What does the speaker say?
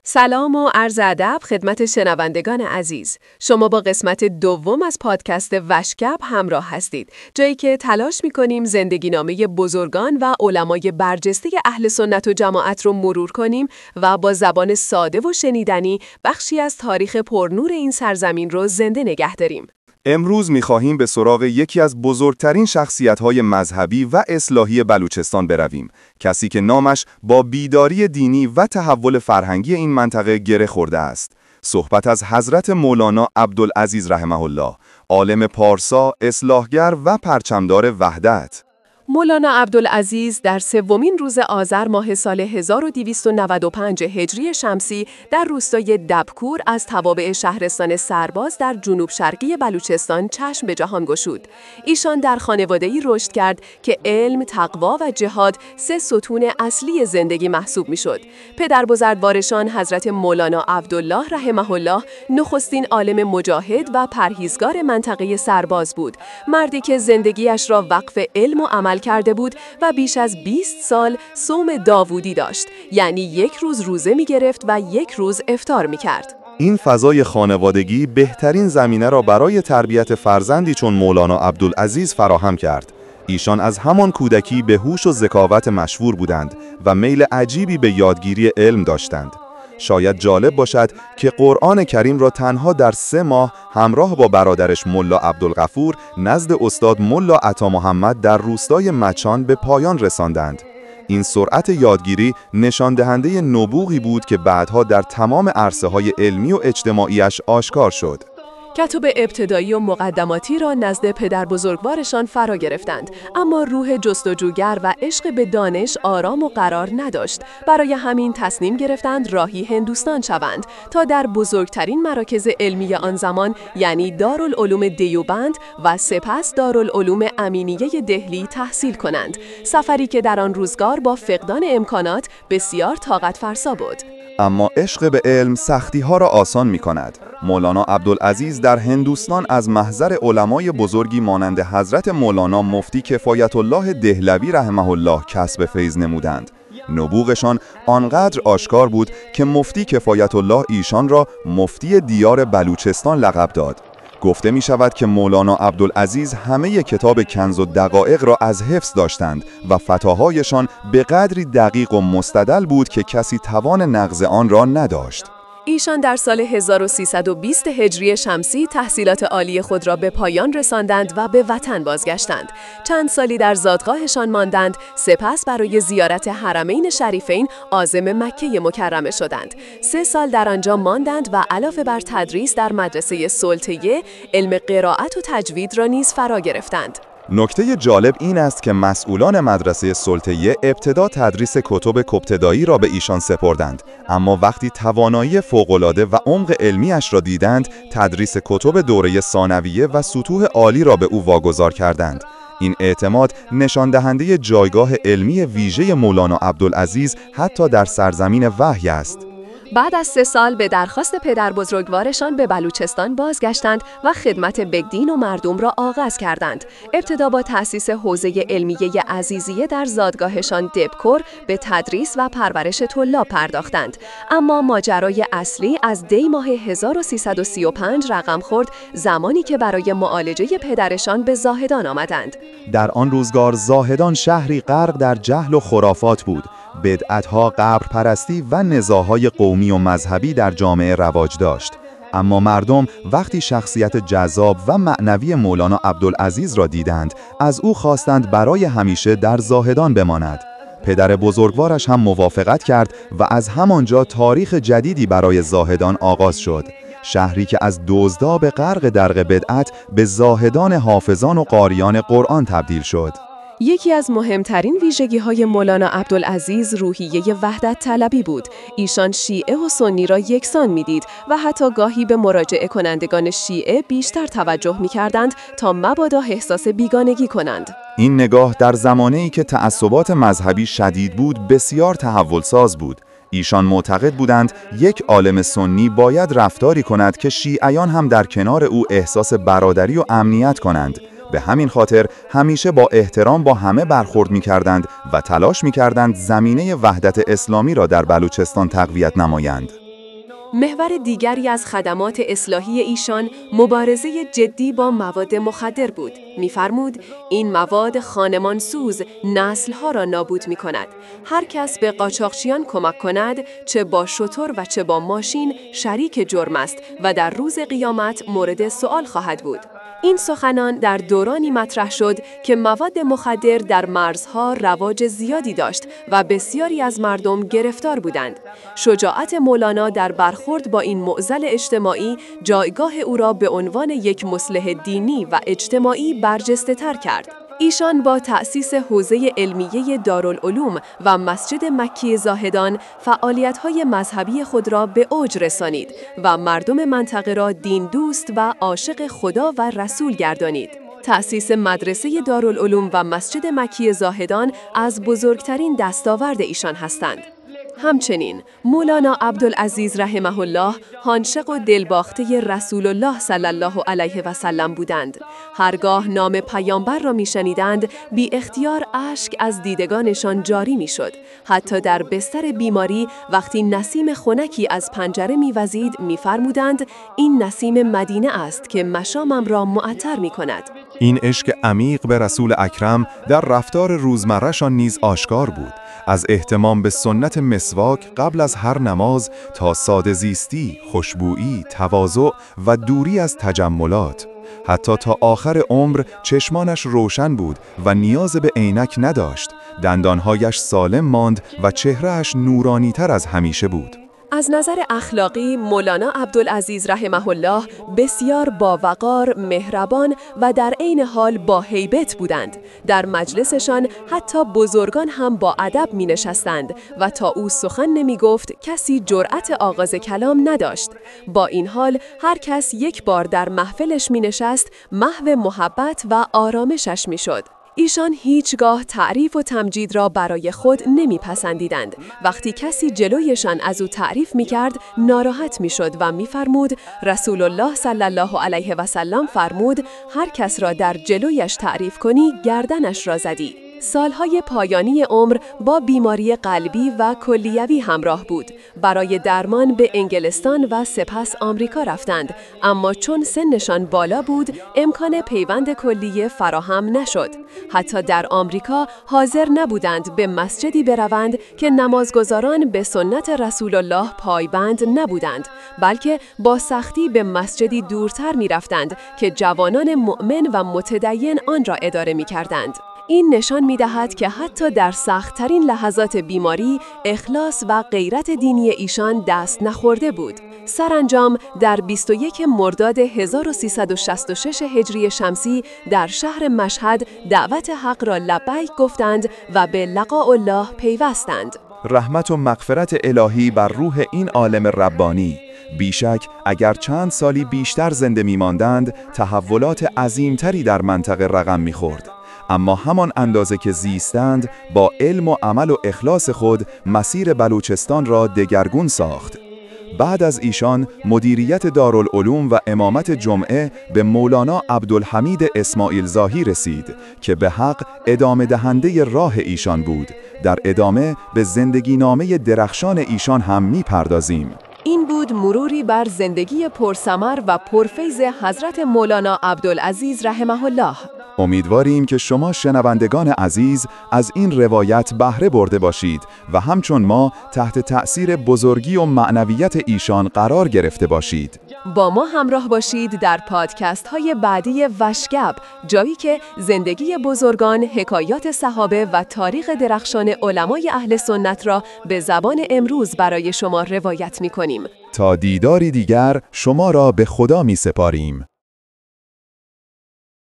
سلام و عرض ادب خدمت شنوندگان عزیز. شما با قسمت دوم از پادکست وشکب همراه هستید. جایی که تلاش می‌کنیم زندگی نامه بزرگان و علمای برجسته اهل سنت و جماعت رو مرور کنیم و با زبان ساده و شنیدنی بخشی از تاریخ پرنور این سرزمین رو زنده نگه داریم. امروز می‌خواهیم به سراغ یکی از بزرگترین شخصیت‌های مذهبی و اصلاحی بلوچستان برویم، کسی که نامش با بیداری دینی و تحول فرهنگی این منطقه گره خورده است. صحبت از حضرت مولانا عبدالعزیز رحمه الله، عالم پارسا، اصلاحگر و پرچمدار وحدت. مولانا عبدالعزیز در سومین روز آذر ماه سال 1295 هجری شمسی در روستای دبکور از توابع شهرستان سرباز در جنوب شرقی بلوچستان چشم به جهان گشود. ایشان در خانواده‌ای رشد کرد که علم، تقوا و جهاد سه ستون اصلی زندگی محسوب می‌شد. پدر بزرگوارشان حضرت مولانا عبدالله رحمه الله نخستین عالم مجاهد و پرهیزگار منطقه سرباز بود، مردی که زندگیش را وقف علم و عمل کرده بود و بیش از 20 سال صوم داوودی داشت، یعنی یک روز روزه می گرفت و یک روز افطار می کرد. این فضای خانوادگی بهترین زمینه را برای تربیت فرزندی چون مولانا عبدالعزیز فراهم کرد. ایشان از همان کودکی به هوش و ذکاوت مشهور بودند و میل عجیبی به یادگیری علم داشتند. شاید جالب باشد که قرآن کریم را تنها در 3 ماه همراه با برادرش ملا عبدالغفور نزد استاد ملا عطا محمد در روستای مچان به پایان رساندند. این سرعت یادگیری نشان دهنده نبوغی بود که بعدها در تمام عرصه‌های علمی و اجتماعیش آشکار شد. کتب ابتدایی و مقدماتی را نزد پدر بزرگوارشان فرا گرفتند، اما روح جستجوگر و عشق به دانش آرام و قرار نداشت. برای همین تصمیم گرفتند راهی هندوستان شوند تا در بزرگترین مراکز علمی آن زمان یعنی دارالعلوم دیوبند و سپس دارالعلوم امینیه دهلی تحصیل کنند. سفری که در آن روزگار با فقدان امکانات بسیار طاقت فرسا بود. اما عشق به علم سختی‌ها را آسان می‌کند. مولانا عبدالعزیز در هندوستان از محضر علمای بزرگی مانند حضرت مولانا مفتی کفایت الله دهلوی رحمه الله کسب فیض نمودند. نبوغشان آنقدر آشکار بود که مفتی کفایت الله ایشان را مفتی دیار بلوچستان لقب داد. گفته می شود که مولانا عبدالعزیز همه کتاب کنز و دقایق را از حفظ داشتند و فتاهایشان به قدری دقیق و مستدل بود که کسی توان نقض آن را نداشت. ایشان در سال 1320 هجری شمسی تحصیلات عالی خود را به پایان رساندند و به وطن بازگشتند. چند سالی در زادگاهشان ماندند، سپس برای زیارت حرمین شریفین عازم مکه مکرمه شدند. 3 سال در آنجا ماندند و علاوه بر تدریس در مدرسه سلطیه، علم قرائت و تجوید را نیز فرا گرفتند. نکته جالب این است که مسئولان مدرسه سلطیه ابتدا تدریس کتب ابتدایی را به ایشان سپردند، اما وقتی توانایی فوق‌العاده و عمق علمیش را دیدند، تدریس کتب دوره ثانویه و سطوح عالی را به او واگذار کردند. این اعتماد نشان دهنده جایگاه علمی ویژه مولانا عبدالعزیز حتی در سرزمین وحی است. بعد از 3 سال به درخواست پدر بزرگوارشان به بلوچستان بازگشتند و خدمت بگدین و مردم را آغاز کردند. ابتدا با تأسیس حوزه علمیه عزیزیه در زادگاهشان دبکور به تدریس و پرورش طلاب پرداختند. اما ماجرای اصلی از دی ماه 1335 رقم خورد، زمانی که برای معالجه پدرشان به زاهدان آمدند. در آن روزگار زاهدان شهری غرق در جهل و خرافات بود. بدعت‌ها، قبر پرستی و نزاع‌های قومی و مذهبی در جامعه رواج داشت. اما مردم وقتی شخصیت جذاب و معنوی مولانا عبدالعزیز را دیدند، از او خواستند برای همیشه در زاهدان بماند. پدر بزرگوارش هم موافقت کرد و از همانجا تاریخ جدیدی برای زاهدان آغاز شد. شهری که از دزداب غرق در بدعت به زاهدان حافظان و قاریان قرآن تبدیل شد. یکی از مهمترین ویژگی‌های مولانا عبدالعزیز روحیه وحدت طلبی بود. ایشان شیعه و سنی را یکسان می‌دید و حتی گاهی به مراجعه کنندگان شیعه بیشتر توجه می‌کردند تا مبادا احساس بیگانگی کنند. این نگاه در زمانه‌ای که تعصبات مذهبی شدید بود بسیار تحول‌ساز بود. ایشان معتقد بودند یک عالم سنی باید رفتاری کند که شیعیان هم در کنار او احساس برادری و امنیت کنند. به همین خاطر همیشه با احترام با همه برخورد می‌کردند و تلاش می‌کردند زمینه وحدت اسلامی را در بلوچستان تقویت نمایند. محور دیگری از خدمات اصلاحی ایشان مبارزه جدی با مواد مخدر بود. می‌فرمود این مواد خانمانسوز نسل‌ها را نابود می‌کند. هر کس به قاچاقچیان کمک کند، چه با شتر و چه با ماشین، شریک جرم است و در روز قیامت مورد سؤال خواهد بود. این سخنان در دورانی مطرح شد که مواد مخدر در مرزها رواج زیادی داشت و بسیاری از مردم گرفتار بودند. شجاعت مولانا در برخورد با این معضل اجتماعی جایگاه او را به عنوان یک مصلح دینی و اجتماعی برجسته‌تر کرد. ایشان با تأسیس حوزه علمیه دارالعلوم و مسجد مکی زاهدان فعالیت‌های مذهبی خود را به اوج رسانید و مردم منطقه را دین دوست و عاشق خدا و رسول گردانید. تأسیس مدرسه دارالعلوم و مسجد مکی زاهدان از بزرگترین دستاورد ایشان هستند. همچنین مولانا عبدالعزیز رحمه الله عاشق و دلباخته رسول الله صلی الله علیه و سلم بودند. هرگاه نام پیامبر را میشنیدند بی اختیار اشک از دیدگانشان جاری میشد. حتی در بستر بیماری وقتی نسیم خنکی از پنجره میوزید میفرمودند این نسیم مدینه است که مشامم را معطر میکند. این عشق عمیق به رسول اکرم در رفتار روزمره‌شان نیز آشکار بود. از اهتمام به سنت مسواک قبل از هر نماز تا ساده زیستی، خوشبویی، تواضع و دوری از تجملات. حتی تا آخر عمر چشمانش روشن بود و نیاز به عینک نداشت. دندانهایش سالم ماند و چهرهش نورانی‌تر از همیشه بود. از نظر اخلاقی مولانا عبدالعزیز رحمه الله بسیار باوقار، مهربان و در عین حال با هیبت بودند. در مجلسشان حتی بزرگان هم با ادب می نشستند و تا او سخن نمی گفت کسی جرأت آغاز کلام نداشت. با این حال هر کس یک بار در محفلش می نشست محو محبت و آرامشش می شد. ایشان هیچگاه تعریف و تمجید را برای خود نمیپسندیدند. وقتی کسی جلویشان از او تعریف میکرد ناراحت میشد و میفرمود رسول الله صلی الله علیه و سلم فرمود هر کس را در جلویش تعریف کنی گردنش را زدی. سالهای پایانی عمر با بیماری قلبی و کلیوی همراه بود. برای درمان به انگلستان و سپس آمریکا رفتند، اما چون سنشان بالا بود امکان پیوند کلیه فراهم نشد. حتی در آمریکا حاضر نبودند به مسجدی بروند که نمازگزاران به سنت رسول الله پایبند نبودند، بلکه با سختی به مسجدی دورتر می رفتند که جوانان مؤمن و متدین آن را اداره می کردند. این نشان می‌دهد که حتی در سخت‌ترین لحظات بیماری، اخلاص و غیرت دینی ایشان دست نخورده بود. سرانجام در 21 مرداد 1366 هجری شمسی در شهر مشهد دعوت حق را لبیک گفتند و به لقاء الله پیوستند. رحمت و مغفرت الهی بر روح این عالم ربانی. بیشک اگر چند سالی بیشتر زنده می‌ماندند، تحولات عظیمتری در منطقه رقم می‌خورد. اما همان اندازه که زیستند با علم و عمل و اخلاص خود مسیر بلوچستان را دگرگون ساخت. بعد از ایشان مدیریت دارالعلوم و امامت جمعه به مولانا عبدالحمید اسماعیل زاهی رسید که به حق ادامه دهنده راه ایشان بود. در ادامه به زندگی نامه درخشان ایشان هم می‌پردازیم. این بود مروری بر زندگی پرثمر و پرفیض حضرت مولانا عبدالعزیز رحمه الله. امیدواریم که شما شنوندگان عزیز از این روایت بهره برده باشید و همچون ما تحت تأثیر بزرگی و معنویت ایشان قرار گرفته باشید. با ما همراه باشید در پادکست های بعدی وشگب، جایی که زندگی بزرگان، حکایات صحابه و تاریخ درخشان علمای اهل سنت را به زبان امروز برای شما روایت می کنیم. تا دیداری دیگر شما را به خدا می سپاریم.